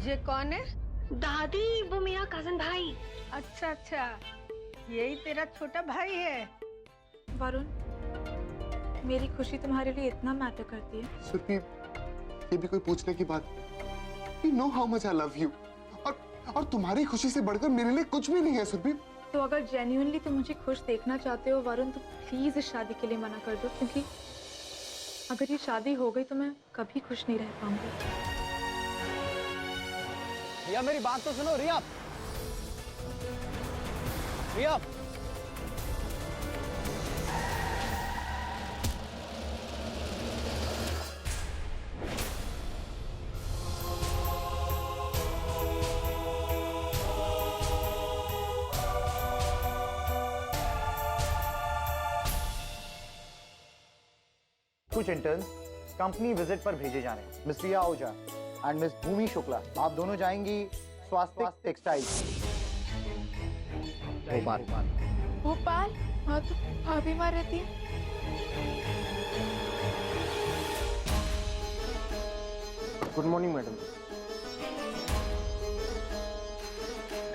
ये कौन है? दादी, वो मेरा कजन भाई। अच्छा अच्छा, यही तेरा छोटा भाई है। वरुण, मेरी खुशी तुम्हारे लिए इतना मैटर करती है? सुरभि, ये भी कोई पूछने की बात? You know how much I love you. और तुम्हारी खुशी से बढ़कर मेरे लिए कुछ भी नहीं है सुरभि। तो अगर जेन्युइनली तुम मुझे खुश देखना चाहते हो वरुण, तो प्लीज इस शादी के लिए मना कर दो, क्योंकि अगर ये शादी हो गई तो मैं कभी खुश नहीं रह पाऊंगी। रिया, मेरी बात तो सुनो। रिया, रिया, कुछ इंटर्न्स कंपनी विजिट पर भेजे जा रहे हैं। Miss Riya Ahuja and miss Bhumi Shukla, आप दोनों जाएंगी स्वास्तिक टेक्सटाइल्स, भोपाल। भोपाल? हाँ, तो भाभी वहाँ रहती है। Good morning madam.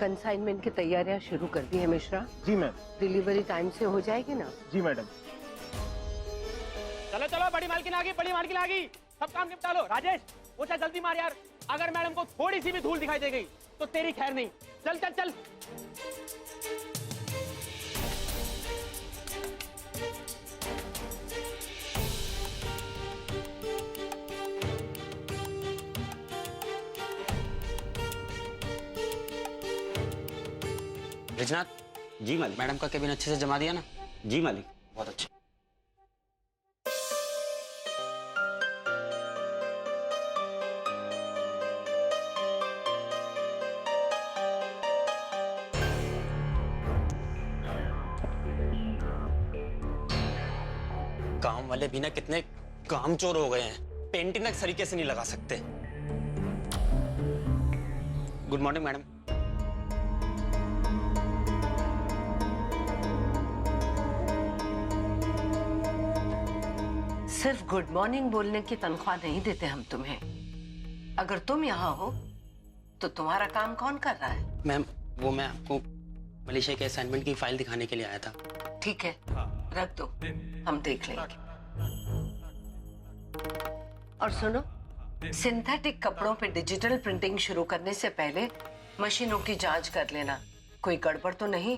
कंसाइनमेंट की तैयारियां शुरू कर दी है मिश्रा? जी मैम। डिलीवरी टाइम से हो जाएगी ना? जी मैडम। चलो चलो, बड़ी मालकिन आ गई, बड़ी मालकिन आ गई। सब काम निपटा लो। राजेश, वो चाहे जल्दी मार यार। अगर मैडम को थोड़ी सी भी धूल दिखाई दे गई तो तेरी खैर नहीं। चल चल चल। रिजनाथ। जी मालिक। मैडम का केबिन अच्छे से जमा दिया ना? जी मालिक। बहुत अच्छा। काम वाले भी ना कितने कामचोर हो गए हैं, पेंटिंग तक तरीके से नहीं लगा सकते। Good morning madam. सिर्फ गुड मॉर्निंग बोलने की तनख्वाह नहीं देते हम तुम्हें। अगर तुम यहाँ हो तो तुम्हारा काम कौन कर रहा है? मैम, वो मैं आपको मलेशिया के असाइनमेंट की फाइल दिखाने के लिए आया था। ठीक है, रख दो, हम देख लेंगे। और सुनो, सिंथेटिक कपड़ों पे डिजिटल प्रिंटिंग शुरू करने से पहले मशीनों की जांच कर लेना, कोई गड़बड़ तो नहीं।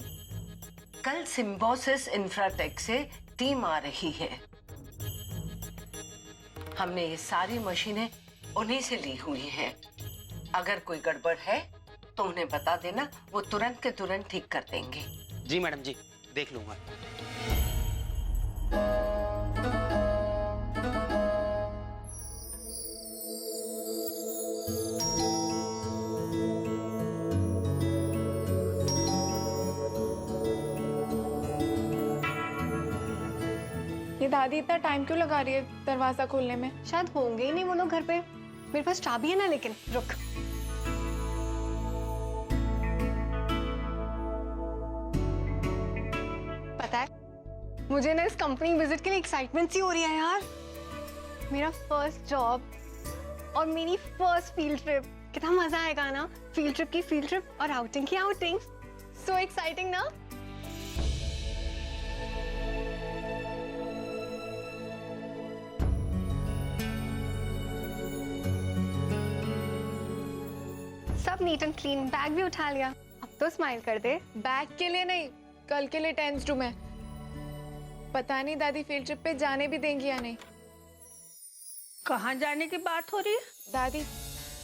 कल सिम्बोसिस इंफ्राटेक से टीम आ रही है। हमने ये सारी मशीनें उन्हीं से ली हुई हैं। अगर कोई गड़बड़ है तो उन्हें बता देना, वो तुरंत के तुरंत ठीक कर देंगे। जी मैडम जी, देख लूंगा। ये दादी इतना टाइम क्यों लगा रही है दरवाजा खोलने में? शायद होंगे ही नहीं वो लोग घर पे। मेरे पास चाबी है ना, लेकिन रुक। पता है, मुझे ना इस कंपनी विजिट के लिए एक्साइटमेंट सी हो रही है यार। मेरा फर्स्ट जॉब और मेरी फर्स्ट फील्ड ट्रिप। कितना मजा आएगा ना, फील्ड ट्रिप की फील्ड ट्रिप और आउटिंग की आउटिंग। सो एक्साइटिंग ना। सब नीट एंड क्लीन, बैग भी उठा लिया। अब तो स्माइल कर दे। बैग के लिए नहीं, कल के लिए टेंस्ड हूं मैं। पता नहीं दादी फील्ड ट्रिप पे जाने भी देंगी या नहीं। कहाँ जाने की बात हो रही है? दादी,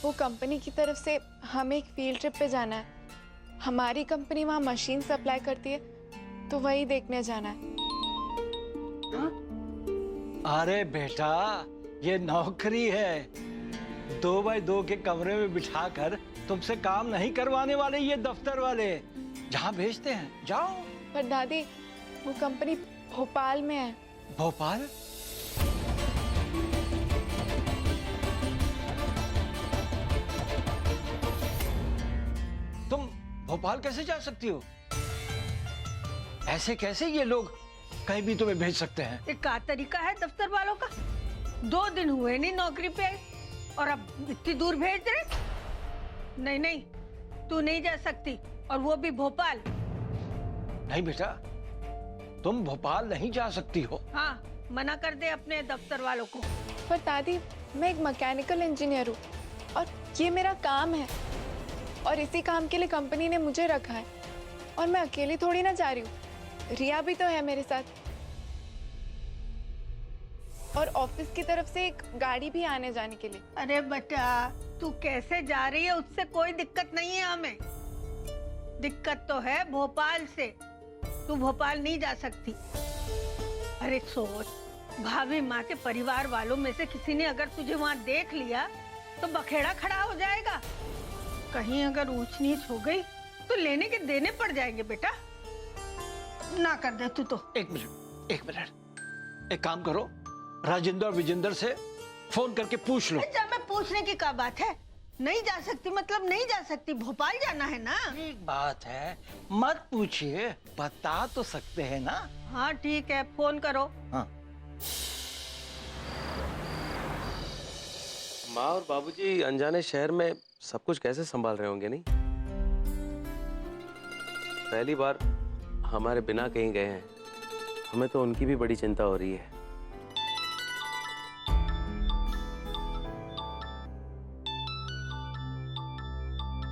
वो कंपनी की तरफ से हमें एक फील्ड ट्रिप पे जाना है। हमारी कंपनी वहाँ मशीन सप्लाई करती है, तो वही देखने जाना है। अरे बेटा, ये नौकरी है। 2x2 के कमरे में बिठाकर तुमसे काम नहीं करवाने वाले ये दफ्तर वाले। जहाँ भेजते हैं जाओ। पर दादी, वो कंपनी भोपाल में है। भोपाल? तुम भोपाल कैसे जा सकती हो? ऐसे कैसे ये लोग कहीं भी तुम्हें भेज सकते हैं? ये क्या तरीका है दफ्तर वालों का? 2 दिन हुए नहीं नौकरी पे और अब इतनी दूर भेज रहे। नहीं नहीं, तू नहीं जा सकती, और वो भी भोपाल। नहीं बेटा, तुम भोपाल नहीं जा सकती हो। हाँ, मना कर दे अपने दफ्तर वालों को। पर दादी, मैं एक मैकेनिकल इंजीनियर हूँ और ये मेरा काम है, और इसी काम के लिए कंपनी ने मुझे रखा है, और मैं अकेली थोड़ी ना जा रही हूँ, रिया भी तो है मेरे साथ। और ऑफिस की तरफ से एक गाड़ी भी आने जाने के लिए। अरे बेटा, तू कैसे जा रही है उससे कोई दिक्कत नहीं है हमें, दिक्कत तो है भोपाल से। तू भोपाल नहीं जा सकती। अरे सोच, भाभी माँ के परिवार वालों में से किसी ने अगर तुझे वहाँ देख लिया तो बखेड़ा खड़ा हो जाएगा। कहीं अगर ऊंच नीच हो गई तो लेने के देने पड़ जाएंगे बेटा। ना कर दे तू तो। एक मिनट, एक काम करो, राजेंद्र और विजेंद्र से फोन करके पूछ लो। अच्छा, मैं पूछने की क्या बात है? नहीं जा सकती मतलब नहीं जा सकती, भोपाल जाना है ना। एक बात है, मत पूछिए, बता तो सकते हैं ना। हाँ ठीक है, फोन करो। हाँ। माँ और बाबूजी अनजाने शहर में सब कुछ कैसे संभाल रहे होंगे, नहीं? पहली बार हमारे बिना कहीं गए हैं, हमें तो उनकी भी बड़ी चिंता हो रही है।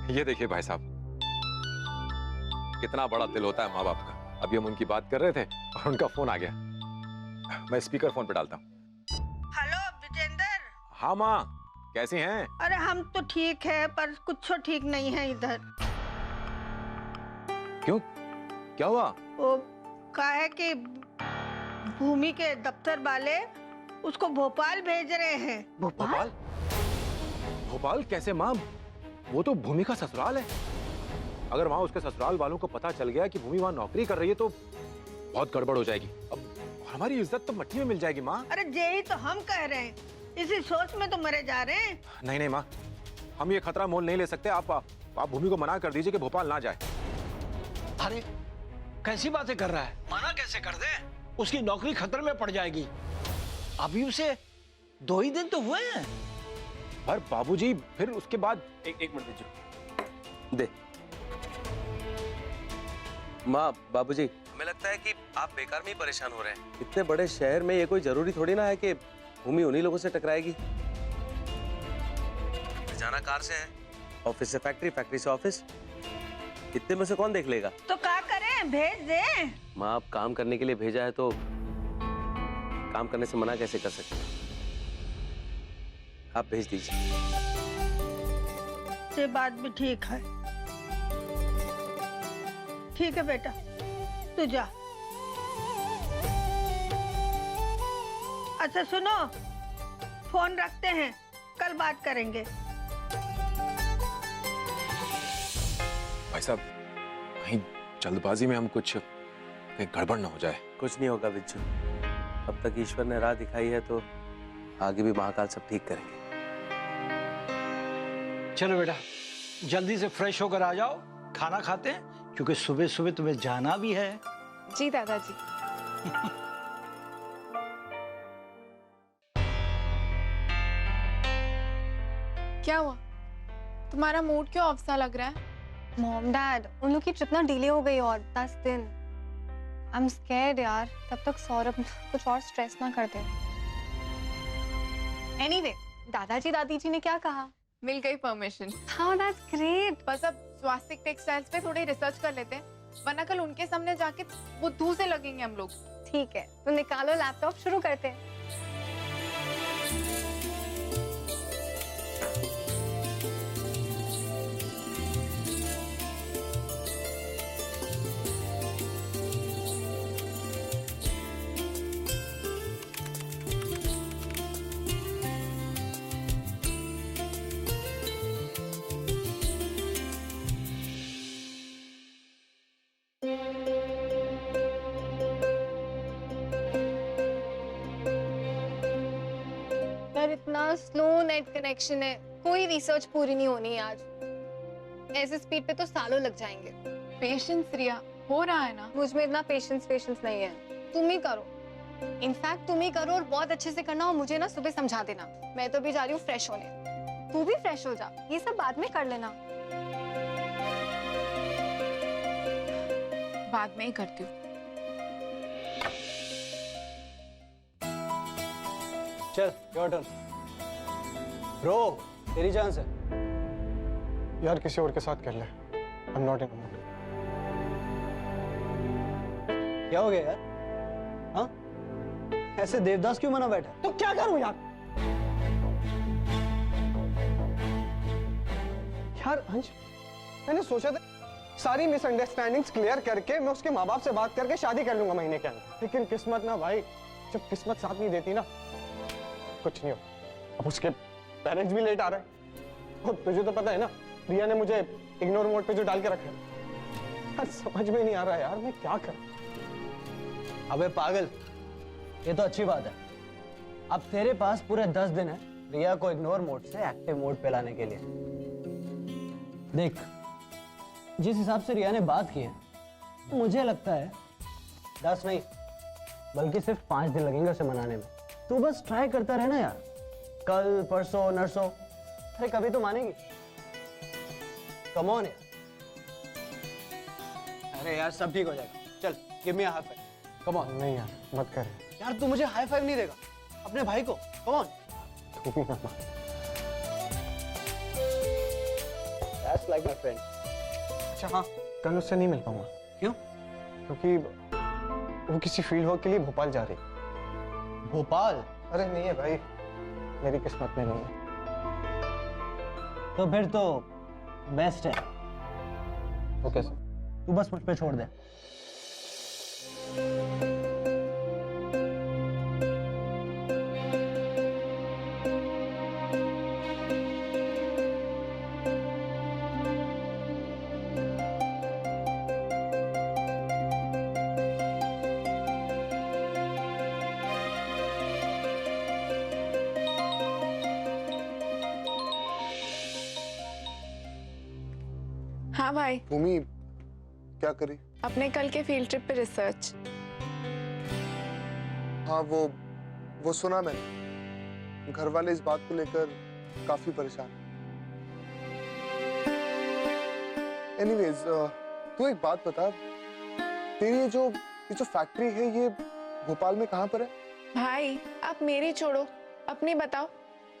ये देखिए भाई साहब, कितना बड़ा दिल होता है माँ बाप का। अभी हम उनकी बात कर रहे थे और उनका फोन आ गया। मैं स्पीकर फोन पे डालता हूँ। हेलो विजेंद्र। हाँ माँ, कैसी हैं? अरे हम तो ठीक है, पर कुछ ठीक नहीं है इधर। क्यों, क्या हुआ? वो कहा है कि भूमि के दफ्तर वाले उसको भोपाल भेज रहे हैं। भोपाल? भोपाल कैसे माँ? वो तो भूमि का ससुराल है। अगर वहाँ उसके ससुराल वालों को पता चल गया कि भूमि वहाँ नौकरी कर रही है तो बहुत गड़बड़ हो जाएगी। अब हमारी इज्जत तो मट्टी में मिल जाएगी माँ। अरे यही तो हम कह रहे हैं, इसी सोच में तो मरे जा रहे हैं। नहीं नहीं माँ, हम ये खतरा मोल नहीं ले सकते। आप भूमि को मना कर दीजिए कि भोपाल ना जाए। अरे कैसी बातें कर रहा है? मना कैसे कर दे? उसकी नौकरी खतरे में पड़ जाएगी। अभी उसे 2 ही दिन तो हुए हैं। पर बाबूजी, फिर उसके बाद एक मिनट दीजिए। दे माँ, बाबूजी, हमें लगता है कि आप बेकार में ही परेशान हो रहे हैं। इतने बड़े शहर में ये कोई जरूरी थोड़ी ना है कि भूमि उन्हीं लोगों से टकराएगी। जाना कार से है, ऑफिस से फैक्ट्री, फैक्ट्री से ऑफिस, इतने में से कौन देख लेगा? तो क्या करें, भेज दे। माँ, आप काम करने के लिए भेजा है तो काम करने से मना कैसे कर सकते हैं? आप भेज दीजिए। ये बात भी ठीक है। ठीक है बेटा, तू जा। अच्छा सुनो, फोन रखते हैं, कल बात करेंगे। भाई साहब, कहीं जल्दबाजी में हम कुछ कहीं गड़बड़ ना हो जाए। कुछ नहीं होगा बिच्छू, अब तक ईश्वर ने राह दिखाई है तो आगे भी महाकाल सब ठीक करेंगे। चलो बेटा, जल्दी से फ्रेश होकर आ जाओ, खाना खाते हैं, क्योंकि सुबह सुबह तुम्हें जाना भी है। जी दादाजी। क्या हुआ, तुम्हारा मूड क्यों ऑफ सा लग रहा है? मॉम डैड, उन लोग की ट्रिप ना डिले हो गई और 10 दिन। आई एम स्कैर्ड यार, तब तक सौरभ कुछ और स्ट्रेस ना कर दे। एनीवे, दादाजी दादी जी ने क्या कहा? मिल गई परमिशन। हाँ, दैट्स ग्रेट। बस अब स्वास्तिक टेक्सटाइल्स पे थोड़ी रिसर्च कर लेते हैं, वरना कल उनके सामने जाके वो धू से लगेंगे हम लोग। ठीक है, तो निकालो लैपटॉप, शुरू करते हैं। इतना स्लो नेट कनेक्शन है, कोई रिसर्च पूरी नहीं होनी आज। ऐसे स्पीड पे तो सालों लग जाएंगे। पेशेंस रिया, हो रहा है ना। मुझ में इतना पेशेंस नहीं है, तुम ही करो। इनफैक्ट तुम ही करो और बहुत अच्छे से करना, और मुझे ना सुबह समझा देना। मैं तो भी जा रही हूँ फ्रेश होने। तू भी फ्रेश हो जा, ये सब बाद में कर लेना। बाद में ही करती हूँ। चल योर टर्न। ब्रो तेरी चांस है। यार किसी और के साथ कर ले, I am not in mood. क्या हो गया यार? हाँ ऐसे देवदास क्यों मना बैठा? तो क्या करूं यार? यार अंश, मैंने सोचा था सारी मिसअंडरस्टैंडिंग्स क्लियर करके मैं उसके माँ बाप से बात करके शादी कर लूंगा महीने के अंदर, लेकिन किस्मत ना भाई, जब किस्मत साथ नहीं देती ना कुछ नहीं हो। अब उसके पेरेंट्स भी लेट आ रहे हैं और तुझे तो पता है ना, रिया ने मुझे इग्नोर मोड पे जो डाल के रखा है। यार समझ में नहीं आ रहा यार, मैं क्या करूं? अबे पागल, ये तो अच्छी बात है। अब तेरे पास पूरे 10 दिन है रिया को इग्नोर मोड से एक्टिव मोड पे लाने के लिए। देख जिस हिसाब से रिया ने बात की है, मुझे लगता है 10 नहीं बल्कि सिर्फ 5 दिन लगेंगे उसे मनाने में। तू बस ट्राई करता रहना यार, कल परसों नरसों, अरे कभी तो मानेगी। कम ऑन यार। अरे यार सब ठीक हो जाएगा, चल give me a high five. Come on. नहीं यार मत कर यार तू मुझे हाई फाइव नहीं देगा अपने भाई को, कम ऑन। तू भी ना मान। That's like my friend. अच्छा हाँ, कल उससे नहीं मिल पाऊंगा। क्यों? क्योंकि वो किसी फील्ड वर्क के लिए भोपाल जा रही। भोपाल? अरे नहीं है भाई, मेरी किस्मत में नहीं है। तो फिर तो बेस्ट है। तो कैसे? तू बस मुझ पे छोड़ दे। हाँ भाई। भूमि क्या करी? अपने कल के फील्ड ट्रिप पे रिसर्च। हाँ वो सुना मैंने। घर वाले इस बात को लेकर काफी परेशान। एनीवेज तू एक बात बता, तेरी ये जो फैक्ट्री है ये भोपाल में कहाँ पर है? भाई आप मेरी छोड़ो, अपनी बताओ।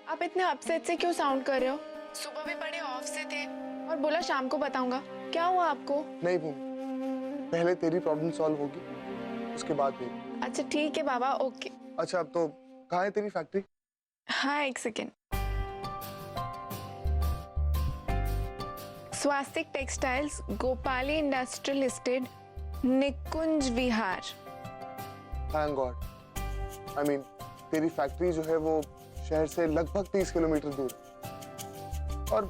आप इतने अपसेट से क्यों साउंड कर रहे हो? सुबह भी बड़े ऑफ से थे और बोला शाम को बताऊंगा। क्या हुआ आपको? नहीं भूमि, पहले तेरी प्रॉब्लम सॉल्व होगी उसके बाद मेरी। अच्छा ठीक है बाबा, ओके। अच्छा अब तो कहाँ है तेरी फैक्ट्री? हाँ एक second. Swastik textiles, Gopali industrial estate, Nikunj Vihar. Thank God. I mean तेरी फैक्ट्री जो है वो शहर से लगभग 30 किलोमीटर दूर है और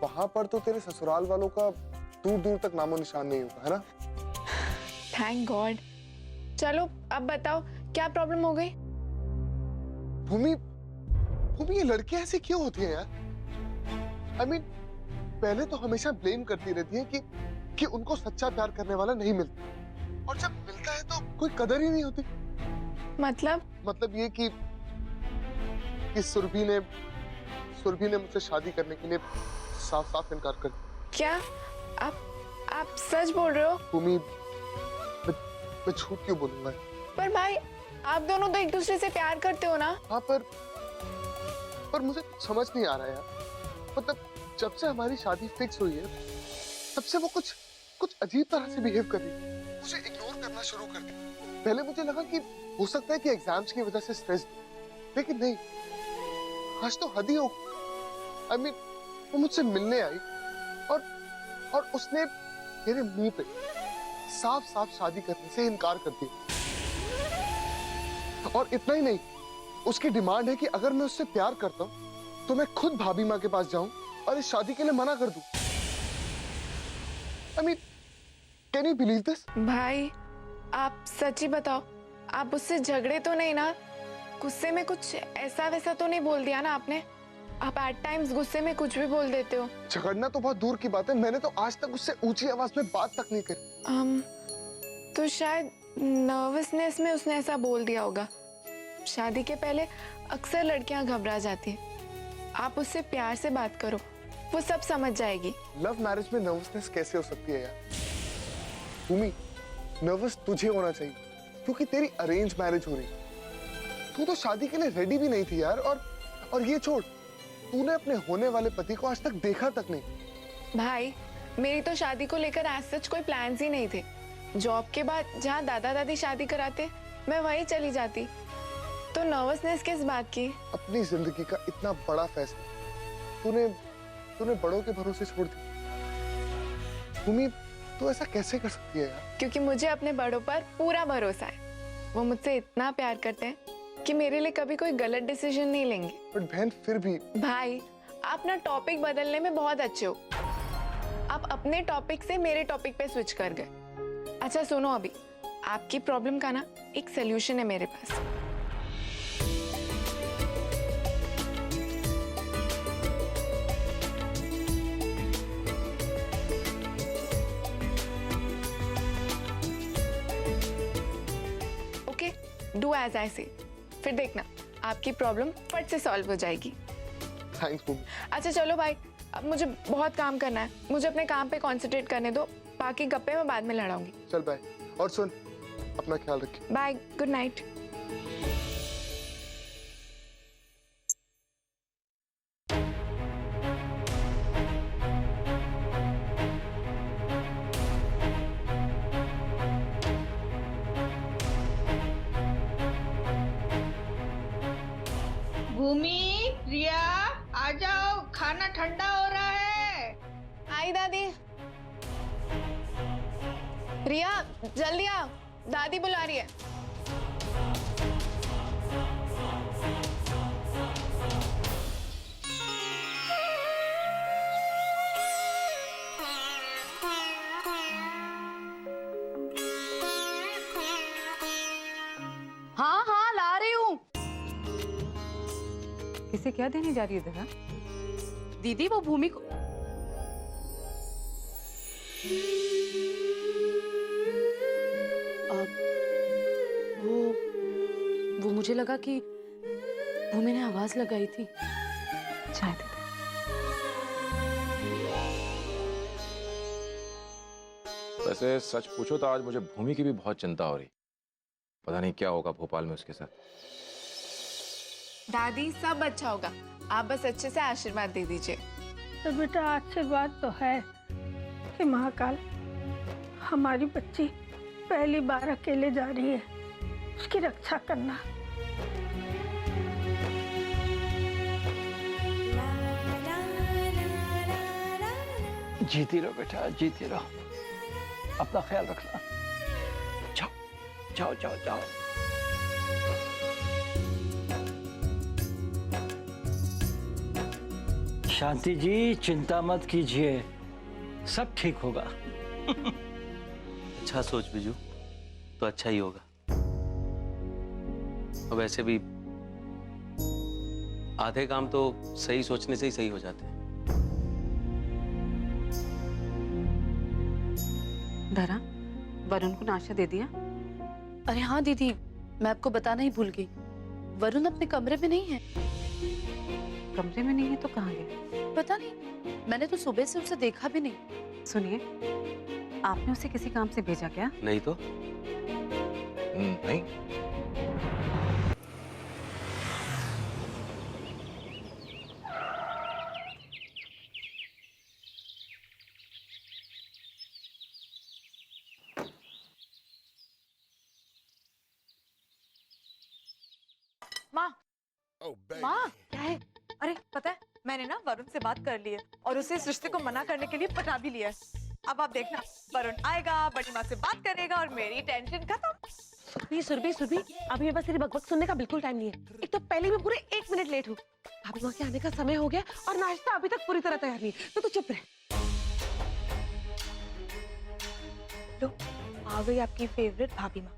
वहां पर तो तेरे ससुराल वालों का दूर दूर तक नामो निशान नहीं होगा, है ना? Thank God. चलो अब बताओ क्या प्रॉब्लम हो गई? भूमि ये लड़कियां ऐसी क्यों होती हैं यार? आई मीन पहले तो हमेशा ब्लेम करती रहती है कि उनको सच्चा प्यार करने वाला नहीं मिलता, और जब मिलता है तो कोई कदर ही नहीं होती। मतलब ये कि सुरभि ने मुझसे शादी करने के लिए साफ साफ इनकार कर दिया। क्या आप सच बोल रहे हो? भूमि मैं झूठ क्यों बोलूंगा? पर भाई आप दोनों तो एक दूसरे से प्यार करते हो ना? हाँ पर मुझे समझ नहीं आ रहा यार। मतलब जब से हमारी शादी फिक्स हुई है तब से वो कुछ अजीब तरह से बिहेव कर रही है, मुझे इग्नोर करना शुरू कर दिया। पहले मुझे लगा कि हो सकता है कि एग्जाम्स की वजह से स्ट्रेस, लेकिन नहीं, आज तो हद ही हो। आई मीन वो मुझसे मिलने आई और उसने मेरे मुंह पे साफ साफ शादी करने से इनकार कर दिया। और इतना ही नहीं, उसकी डिमांड है कि अगर मैं उससे प्यार करता हूं तो मैं खुद भाभी माँ के पास जाऊं और इस शादी के लिए मना कर दूं। I mean can you believe this? भाई आप सच ही बताओ, आप उससे झगड़े तो नहीं ना? गुस्से में कुछ ऐसा वैसा तो नहीं बोल दिया ना आपने? आप एट टाइम्स गुस्से में कुछ भी बोल देते हो। झगड़ना तो बहुत दूर की बात है, मैंने तो आज तक उससे ऊंची आवाज में बात तक नहीं करी। तो शायद नर्वसनेस में उसने ऐसा बोल दिया होगा। शादी के पहले अक्सर लड़कियां घबरा जाती हैं। आप उससे प्यार से बात करो, वो सब समझ जाएगी। लव मैरिज में नर्वसनेस कैसे हो सकती है यार? भूमि, नर्वस तुझे होना चाहिए क्योंकि तेरी अरेंज मैरिज हो रही। तू तो शादी के लिए रेडी भी नहीं थी यार। और ये छोड़, तूने अपने होने वाले पति को आज तक देखा तक नहीं। भाई, मेरी तो शादी को लेकर आज सच कोई प्लान्स ही नहीं थे। जॉब के बाद जहाँ दादा दादी शादी कराते, मैं वहीं चली जाती। तो नर्वसनेस किस बात की? अपनी जिंदगी का इतना बड़ा फैसला तूने बड़ों के भरोसे छोड़ दिया। भूमि, तू ऐसा कैसे कर सकती है यार? क्योंकि मुझे अपने बड़ों पर पूरा भरोसा है। वो मुझसे इतना प्यार करते हैं कि मेरे लिए कभी कोई गलत डिसीजन नहीं लेंगे। बट बहन, फिर भी। भाई, आप ना टॉपिक बदलने में बहुत अच्छे हो। आप अपने टॉपिक से मेरे टॉपिक पे स्विच कर गए। अच्छा सुनो, अभी आपकी प्रॉब्लम का ना एक सलूशन है मेरे पास। ओके, डू एज आई से, फिर देखना आपकी प्रॉब्लम फट से सॉल्व हो जाएगी। थैंक्स भूमि। अच्छा चलो भाई, अब मुझे बहुत काम करना है, मुझे अपने काम पे कंसंट्रेट करने दो। बाकी गप्पे मैं बाद में लड़ाऊंगी। चल बाय। और सुन, अपना ख्याल रखिए। Bye, good night. Bhumi, Riya, आ जाओ, खाना ठंडा हो रहा है। आई दादी। रिया, जल्दी आ, दादी बुला रही है। हाँ हाँ, ला रही हूँ। किसे क्या देने जा रही है दीदा? दीदी, वो भूमि को वो मुझे लगा कि भूमि ने आवाज लगाई थी। शायद वैसे सच पूछो तो आज मुझे भूमि की भी बहुत चिंता हो रही। पता नहीं क्या होगा भोपाल में उसके साथ। दादी, सब अच्छा होगा, आप बस अच्छे से आशीर्वाद दे दीजिए। तो बेटा, आशीर्वाद तो है कि महाकाल, हमारी बच्ची पहली बार अकेले जा रही है, उसकी रक्षा करना। जीती रहो बेटा, जीती रहो। अपना ख्याल रखना। जाओ जाओ जाओ जाओ। शांति जी, चिंता मत कीजिए, सब ठीक होगा। अच्छा सोच बिजू, तो अच्छा ही होगा। और वैसे भी आधे काम तो सही सोचने से ही सही हो जाते हैं। धरा, वरुण को नाश्ता दे दिया? अरे हाँ दीदी, मैं आपको बताना ही भूल गई, वरुण अपने कमरे में नहीं है। कमरे में नहीं है तो कहाँ गया? पता नहीं, मैंने तो सुबह से उसे देखा भी नहीं। सुनिए, आपने उसे किसी काम से भेजा क्या? नहीं तो नहीं। माँ, माँ, क्या है? अरे पता है, मैंने ना वरुण से बात कर ली है और उसे इस रिश्ते को मना करने के लिए पटा भी लिया है। अब आप देखना, वरुण आएगा, बड़ी माँ से बात करेगा और मेरी टेंशन खत्म। सुरभि, अभी मेरे पास तेरी बकबक सुनने का बिल्कुल टाइम नहीं है। एक तो पहले मैं पूरे 1 मिनट लेट हूँ। भाभी माँ के आने का समय हो गया और नाश्ता अभी तक पूरी तरह तैयार नहीं है, तो तू चुप रह। लो, आ गई आपकी फेवरेट भाभी माँ।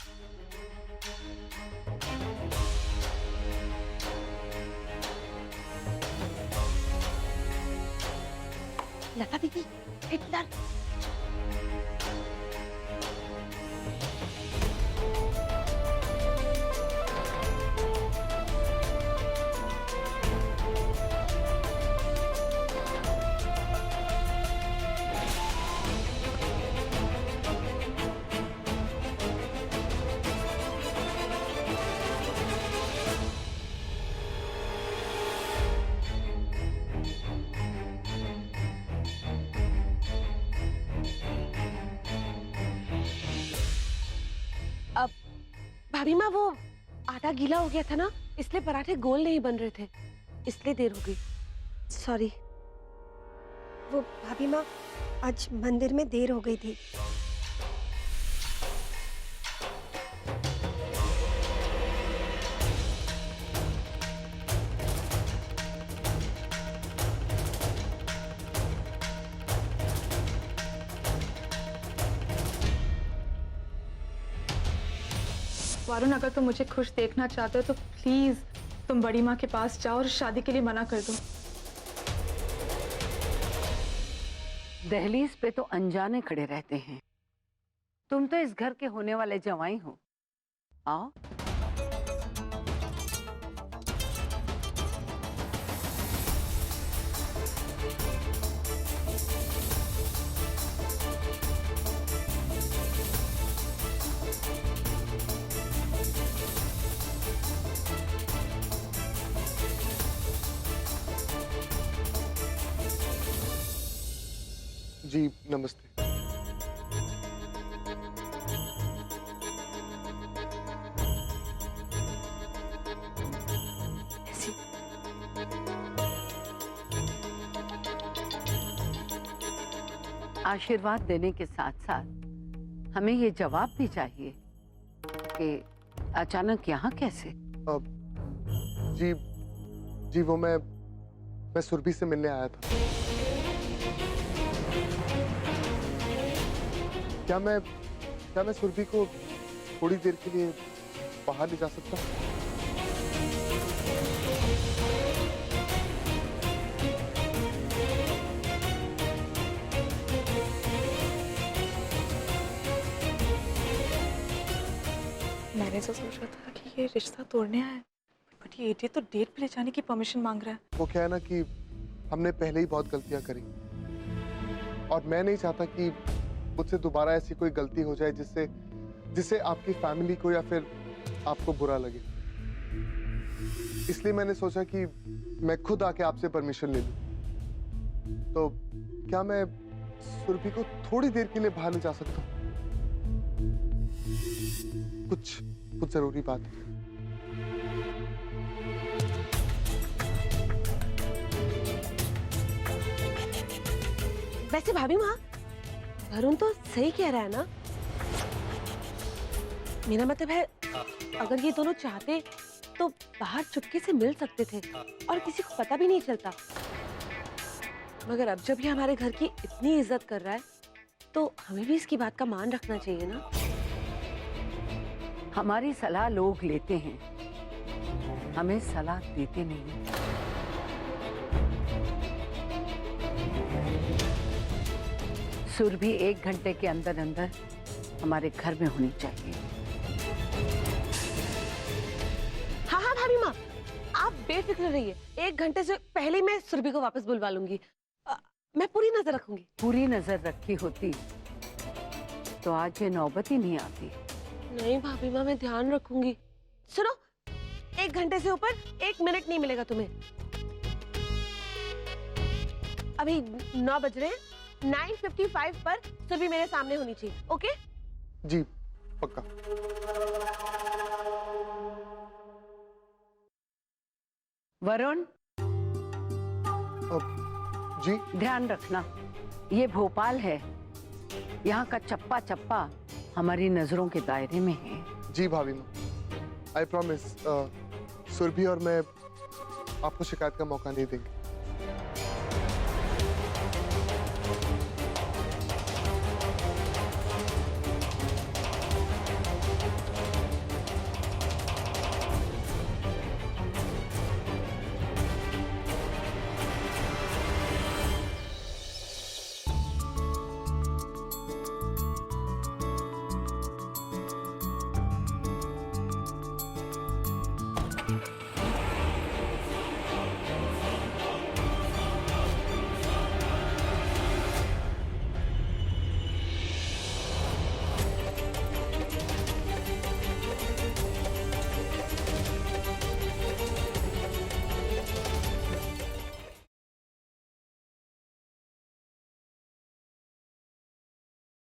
लता दीदी, इधर। भाभी माँ वो आटा गीला हो गया था ना, इसलिए पराठे गोल नहीं बन रहे थे, इसलिए देर हो गई। सॉरी। वो भाभी माँ आज मंदिर में देर हो गई थी। वरुण, अगर तुम मुझे खुश देखना चाहते हो तो प्लीज तुम बड़ी माँ के पास जाओ और शादी के लिए मना कर दो। दहलीज पे तो अनजाने खड़े रहते हैं। तुम तो इस घर के होने वाले जवाई हो। आओ। जी नमस्ते। आशीर्वाद देने के साथ साथ हमें ये जवाब भी चाहिए कि अचानक यहाँ कैसे? जी वो मैं सुरभि से मिलने आया था। क्या मैं सुरभि को थोड़ी देर के लिए बाहर ले जा सकता हूँ? मैंने तो सोचा था कि ये रिश्ता तोड़ने आया है, बट ये इडियट तो डेट पे ले जाने की परमिशन मांग रहा है। वो क्या है ना कि हमने पहले ही बहुत गलतियां करी और मैं नहीं चाहता कि मुझसे दोबारा ऐसी कोई गलती हो जाए जिससे आपकी फैमिली को या फिर आपको बुरा लगे। इसलिए मैंने सोचा कि मैं खुद आके आपसे परमिशन ले लूं। तो क्या मैं सुरभि को थोड़ी देर के लिए बाहर ले जा सकता हूँ? कुछ जरूरी बात है। वैसे भाभी माँ, वरुण तो सही कह रहा है ना? मेरा मतलब है अगर ये दोनों चाहते तो बाहर चुपके से मिल सकते थे और किसी को पता भी नहीं चलता। मगर अब जब ये हमारे घर की इतनी इज्जत कर रहा है तो हमें भी इसकी बात का मान रखना चाहिए ना। हमारी सलाह लोग लेते हैं, हमें सलाह देते नहीं। सुरभि 1 घंटे के अंदर अंदर हमारे घर में होनी चाहिए। हाँ हाँ भाभी माँ, आप बेफिक्र रहिए। 1 घंटे से पहले मैं सुरभि को वापस बुलवा लूंगी। मैं पूरी नजर रखूंगी। पूरी नजर रखी होती तो आज ये नौबत ही नहीं आती। नहीं भाभी माँ, मैं ध्यान रखूंगी। सुनो, 1 घंटे से ऊपर 1 मिनट नहीं मिलेगा तुम्हें। अभी 9 बज रहे हैं। 9:55 पर सुरभि मेरे सामने होनी चाहिए। ओके? जी पक्का। वरुण जी ध्यान रखना, ये भोपाल है, यहाँ का चप्पा चप्पा हमारी नजरों के दायरे में है। जी भाभी माँ, आई प्रॉमिस सुरभि और मैं आपको शिकायत का मौका नहीं देंगे।